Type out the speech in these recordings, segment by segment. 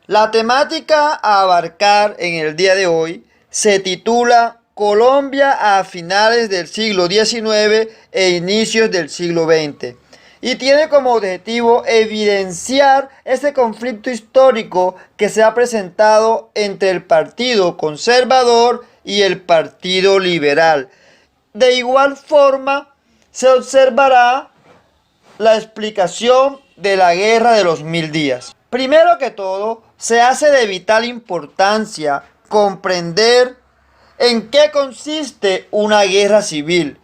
La temática a abarcar en el día de hoy se titula Colombia a finales del siglo XIX e inicios del siglo XX y tiene como objetivo evidenciar ese conflicto histórico que se ha presentado entre el Partido Conservador y el Partido Liberal. De igual forma, se observará la explicación de la Guerra de los Mil Días. Primero que todo, se hace de vital importancia comprender en qué consiste una guerra civil,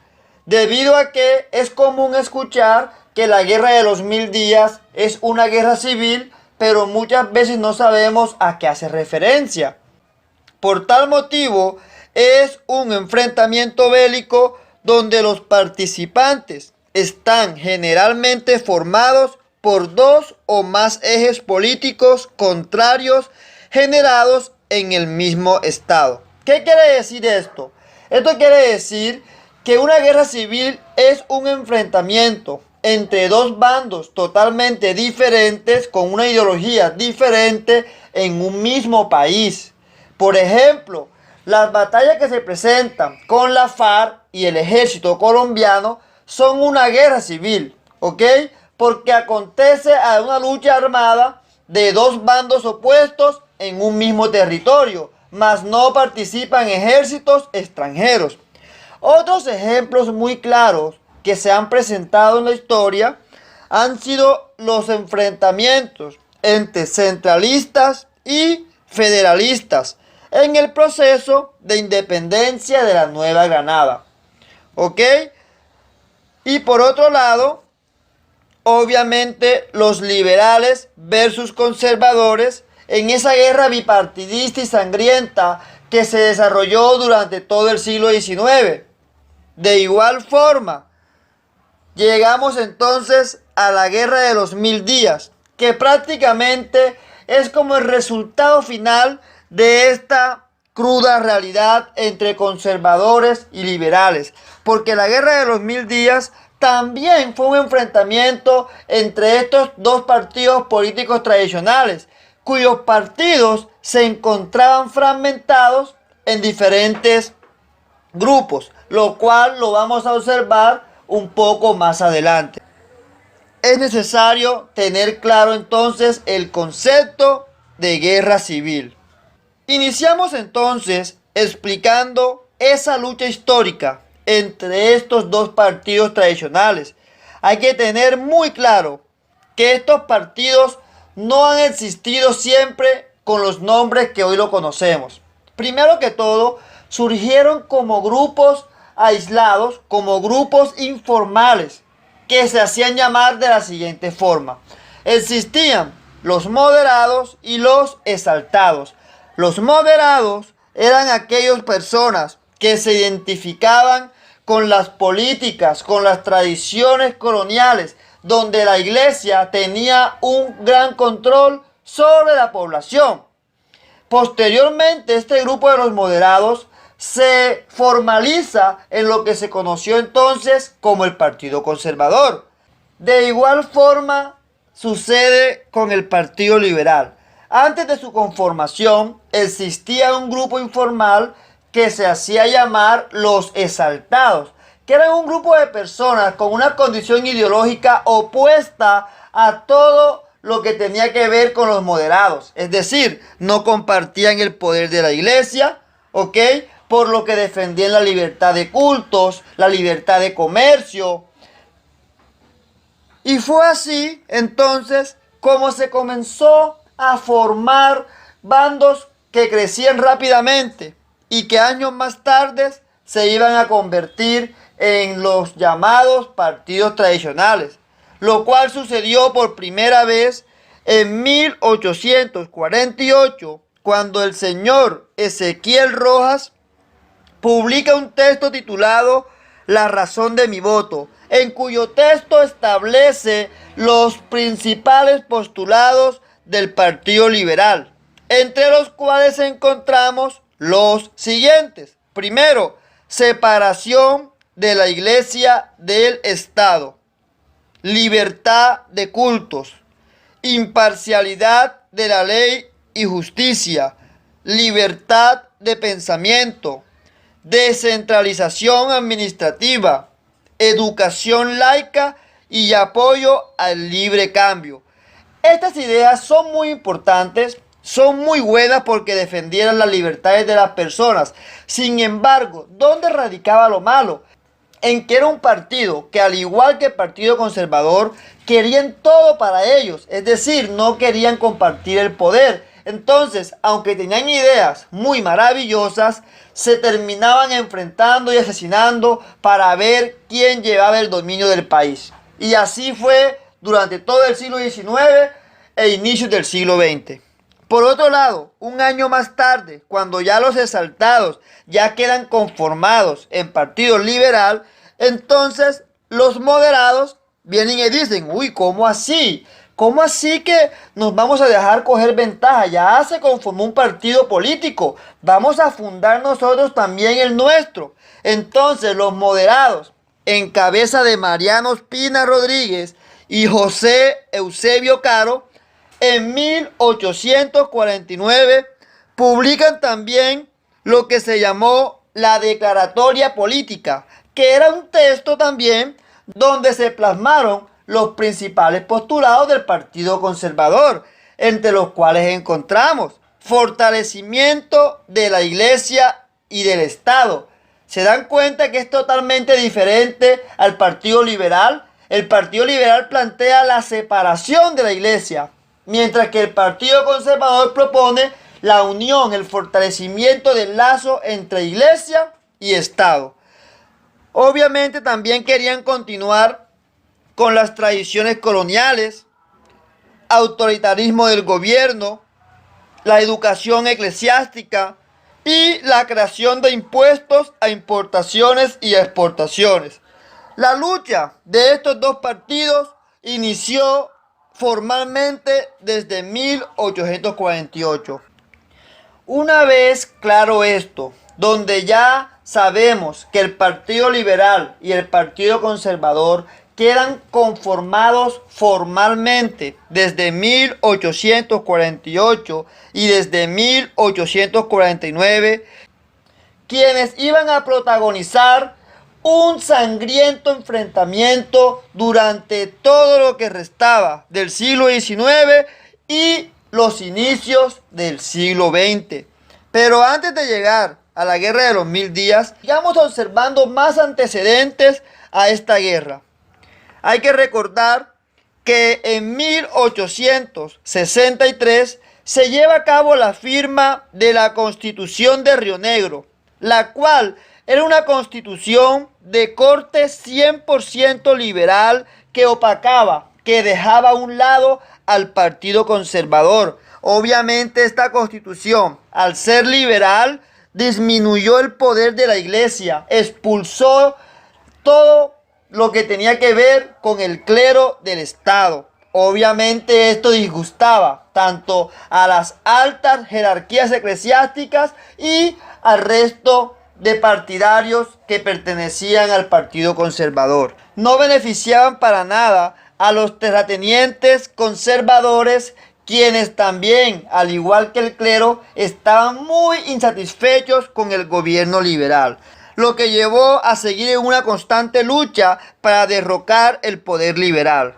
debido a que es común escuchar que la Guerra de los Mil Días es una guerra civil, pero muchas veces no sabemos a qué hace referencia. Por tal motivo, es un enfrentamiento bélico donde los participantes están generalmente formados por dos o más ejes políticos contrarios generados en el mismo estado. ¿Qué quiere decir esto? Esto quiere decir que una guerra civil es un enfrentamiento entre dos bandos totalmente diferentes con una ideología diferente en un mismo país. Por ejemplo, las batallas que se presentan con la FARC y el ejército colombiano son una guerra civil, ¿ok? Porque acontece a una lucha armada de dos bandos opuestos en un mismo territorio, mas no participan ejércitos extranjeros. Otros ejemplos muy claros que se han presentado en la historia han sido los enfrentamientos entre centralistas y federalistas en el proceso de independencia de la Nueva Granada. ¿Ok? Y por otro lado, obviamente los liberales versus conservadores en esa guerra bipartidista y sangrienta que se desarrolló durante todo el siglo XIX. De igual forma, llegamos entonces a la Guerra de los Mil Días, que prácticamente es como el resultado final de esta cruda realidad entre conservadores y liberales, porque la Guerra de los Mil Días también fue un enfrentamiento entre estos dos partidos políticos tradicionales, cuyos partidos se encontraban fragmentados en diferentes grupos, lo cual lo vamos a observar un poco más adelante. Es necesario tener claro entonces el concepto de guerra civil. Iniciamos entonces explicando esa lucha histórica entre estos dos partidos tradicionales. Hay que tener muy claro que estos partidos no han existido siempre con los nombres que hoy lo conocemos. Primero que todo, surgieron como grupos aislados, como grupos informales, que se hacían llamar de la siguiente forma. Existían los moderados y los exaltados. Los moderados eran aquellas personas que se identificaban con las políticas, con las tradiciones coloniales, donde la iglesia tenía un gran control sobre la población. Posteriormente, este grupo de los moderados se formaliza en lo que se conoció entonces como el Partido Conservador. De igual forma sucede con el Partido Liberal. Antes de su conformación existía un grupo informal que se hacía llamar los exaltados, que eran un grupo de personas con una condición ideológica opuesta a todo lo que tenía que ver con los moderados. Es decir, no compartían el poder de la iglesia, ¿ok? Por lo que defendían la libertad de cultos, la libertad de comercio. Y fue así, entonces, como se comenzó a formar bandos que crecían rápidamente y que años más tarde se iban a convertir en los llamados partidos tradicionales, lo cual sucedió por primera vez en 1848, cuando el señor Ezequiel Rojas publica un texto titulado La razón de mi voto, en cuyo texto establece los principales postulados del Partido Liberal, entre los cuales encontramos los siguientes. Primero, separación de la Iglesia del Estado, libertad de cultos, imparcialidad de la ley y justicia, libertad de pensamiento, descentralización administrativa, educación laica y apoyo al libre cambio. Estas ideas son muy importantes, son muy buenas porque defendieron las libertades de las personas. Sin embargo, ¿dónde radicaba lo malo? En que era un partido que, al igual que el Partido Conservador, querían todo para ellos, es decir, no querían compartir el poder. Entonces, aunque tenían ideas muy maravillosas, se terminaban enfrentando y asesinando para ver quién llevaba el dominio del país. Y así fue durante todo el siglo XIX e inicios del siglo XX. Por otro lado, un año más tarde, cuando ya los exaltados ya quedan conformados en Partido Liberal, entonces los moderados vienen y dicen, uy, ¿cómo así? ¿Cómo así que nos vamos a dejar coger ventaja? Ya se conformó un partido político, vamos a fundar nosotros también el nuestro. Entonces los moderados, en cabeza de Mariano Espina Rodríguez y José Eusebio Caro, en 1849 publican también lo que se llamó la Declaratoria Política, que era un texto también donde se plasmaron los principales postulados del Partido Conservador, entre los cuales encontramos fortalecimiento de la Iglesia y del Estado. ¿Se dan cuenta que es totalmente diferente al Partido Liberal? El Partido Liberal plantea la separación de la Iglesia, mientras que el Partido Conservador propone la unión, el fortalecimiento del lazo entre Iglesia y Estado. Obviamente también querían continuar con las tradiciones coloniales, autoritarismo del gobierno, la educación eclesiástica y la creación de impuestos a importaciones y exportaciones. La lucha de estos dos partidos inició formalmente desde 1848. Una vez claro esto, donde ya sabemos que el Partido Liberal y el Partido Conservador quedan conformados formalmente desde 1848 y desde 1849, quienes iban a protagonizar un sangriento enfrentamiento durante todo lo que restaba del siglo XIX y los inicios del siglo XX. Pero antes de llegar a la Guerra de los 1000 días, sigamos observando más antecedentes a esta guerra. Hay que recordar que en 1863 se lleva a cabo la firma de la Constitución de Río Negro, la cual era una constitución de corte 100% liberal que opacaba, que dejaba a un lado al Partido Conservador. Obviamente esta constitución, al ser liberal, disminuyó el poder de la Iglesia, expulsó todo lo que tenía que ver con el clero del Estado. Obviamente esto disgustaba tanto a las altas jerarquías eclesiásticas y al resto de partidarios que pertenecían al Partido Conservador. No beneficiaban para nada a los terratenientes conservadores, quienes también, al igual que el clero, estaban muy insatisfechos con el gobierno liberal, lo que llevó a seguir en una constante lucha para derrocar el poder liberal.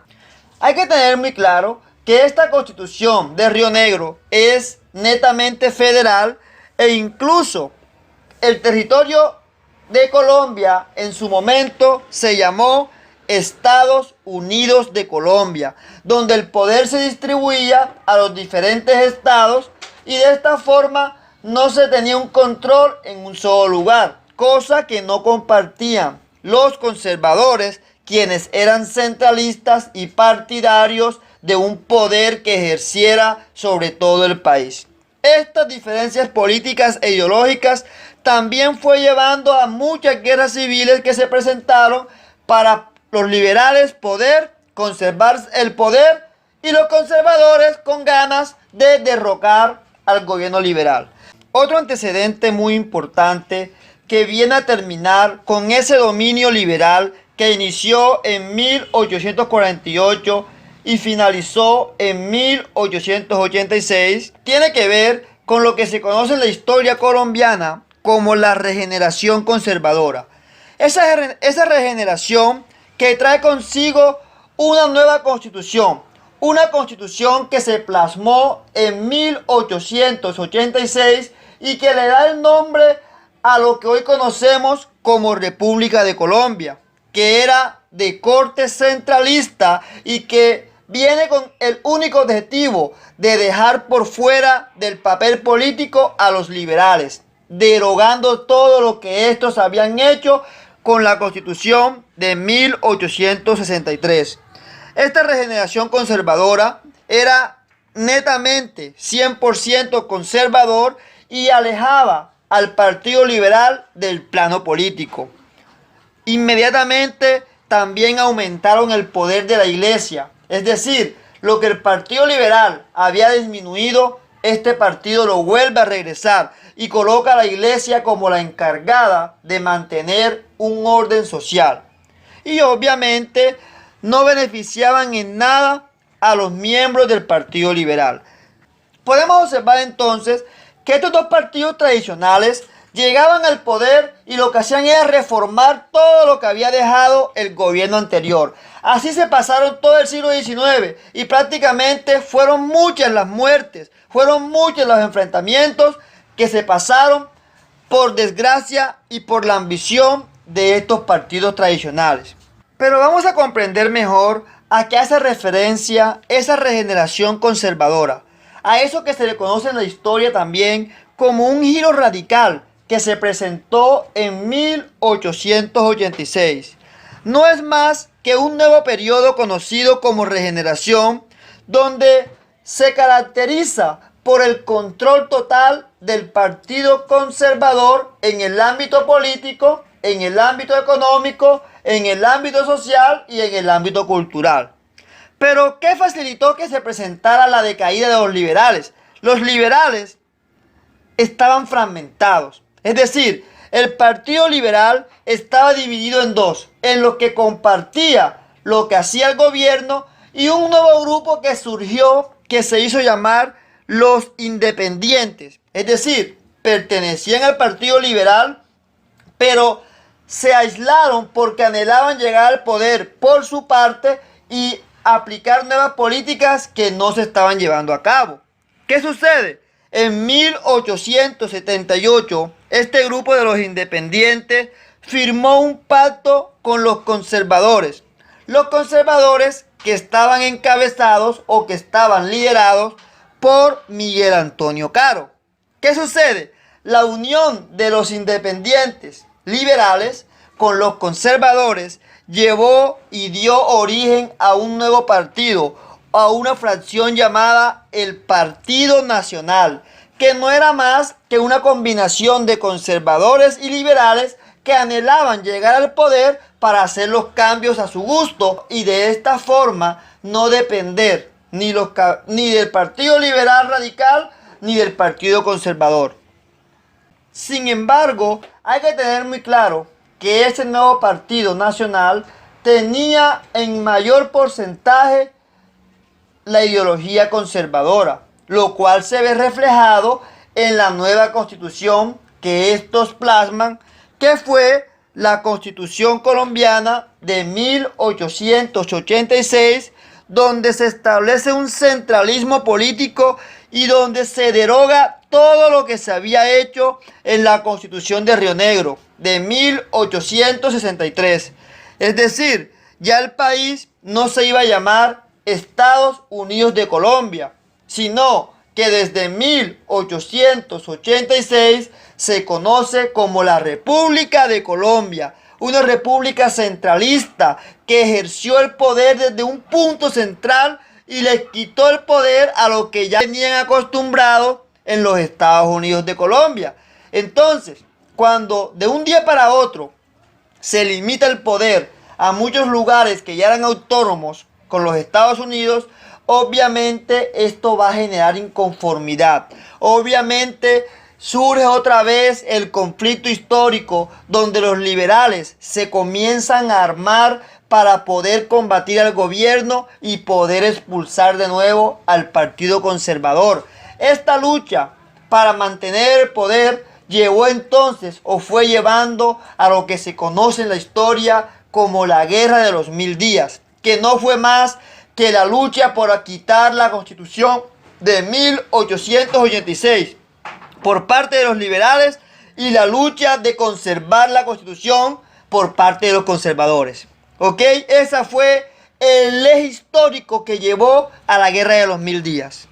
Hay que tener muy claro que esta Constitución de Río Negro es netamente federal e incluso el territorio de Colombia en su momento se llamó Estados Unidos de Colombia, donde el poder se distribuía a los diferentes estados y de esta forma no se tenía un control en un solo lugar, cosa que no compartían los conservadores, quienes eran centralistas y partidarios de un poder que ejerciera sobre todo el país. Estas diferencias políticas e ideológicas también fue llevando a muchas guerras civiles que se presentaron para los liberales poder conservar el poder y los conservadores con ganas de derrocar al gobierno liberal. Otro antecedente muy importante que viene a terminar con ese dominio liberal que inició en 1848 y finalizó en 1886, tiene que ver con lo que se conoce en la historia colombiana como la regeneración conservadora. Esa regeneración que trae consigo una nueva constitución, una constitución que se plasmó en 1886 y que le da el nombre a lo que hoy conocemos como República de Colombia, que era de corte centralista y que viene con el único objetivo de dejar por fuera del papel político a los liberales, derogando todo lo que estos habían hecho con la Constitución de 1863. Esta regeneración conservadora era netamente 100% conservador y alejaba al Partido Liberal del plano político. Inmediatamente también aumentaron el poder de la Iglesia, es decir, lo que el Partido Liberal había disminuido, este partido lo vuelve a regresar y coloca a la Iglesia como la encargada de mantener un orden social. Y obviamente no beneficiaban en nada a los miembros del Partido Liberal. Podemos observar entonces que estos dos partidos tradicionales llegaban al poder y lo que hacían era reformar todo lo que había dejado el gobierno anterior. Así se pasaron todo el siglo XIX y prácticamente fueron muchas las muertes, fueron muchos los enfrentamientos que se pasaron por desgracia y por la ambición de estos partidos tradicionales. Pero vamos a comprender mejor a qué hace referencia esa regeneración conservadora, a eso que se le conoce en la historia también como un giro radical que se presentó en 1886. No es más que un nuevo periodo conocido como regeneración, donde se caracteriza por el control total del Partido Conservador en el ámbito político, en el ámbito económico, en el ámbito social y en el ámbito cultural. Pero ¿qué facilitó que se presentara la decaída de los liberales? Los liberales estaban fragmentados. Es decir, el Partido Liberal estaba dividido en dos, en lo que compartía lo que hacía el gobierno y un nuevo grupo que surgió que se hizo llamar los independientes. Es decir, pertenecían al Partido Liberal, pero se aislaron porque anhelaban llegar al poder por su parte y aplicar nuevas políticas que no se estaban llevando a cabo. ¿Qué sucede? En 1878, este grupo de los independientes firmó un pacto con los conservadores. Los conservadores que estaban encabezados o que estaban liderados por Miguel Antonio Caro. ¿Qué sucede? La unión de los independientes liberales con los conservadores llevó y dio origen a un nuevo partido, a una fracción llamada el Partido Nacional, que no era más que una combinación de conservadores y liberales que anhelaban llegar al poder para hacer los cambios a su gusto y de esta forma no depender ni del Partido Liberal Radical ni del Partido Conservador. Sin embargo, hay que tener muy claro que ese nuevo Partido Nacional tenía en mayor porcentaje la ideología conservadora, lo cual se ve reflejado en la nueva constitución que estos plasman, que fue la Constitución colombiana de 1886, donde se establece un centralismo político y donde se deroga todo lo que se había hecho en la Constitución de Río Negro de 1863. Es decir, ya el país no se iba a llamar Estados Unidos de Colombia, sino que desde 1886 se conoce como la República de Colombia, una república centralista que ejerció el poder desde un punto central y les quitó el poder a lo que ya tenían acostumbrados en los Estados Unidos de Colombia. Entonces, cuando de un día para otro se limita el poder a muchos lugares que ya eran autónomos con los Estados Unidos, obviamente esto va a generar inconformidad. Obviamente surge otra vez el conflicto histórico donde los liberales se comienzan a armar para poder combatir al gobierno y poder expulsar de nuevo al Partido Conservador. Esta lucha para mantener el poder llevó entonces o fue llevando a lo que se conoce en la historia como la Guerra de los 1000 días, que no fue más que la lucha por quitar la Constitución de 1886 por parte de los liberales y la lucha de conservar la Constitución por parte de los conservadores. ¿Ok? Ese fue el eje histórico que llevó a la Guerra de los 1000 días.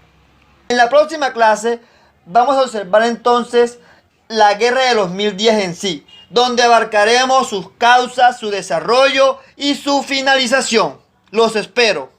En la próxima clase vamos a observar entonces la Guerra de los 1000 días en sí, donde abarcaremos sus causas, su desarrollo y su finalización. Los espero.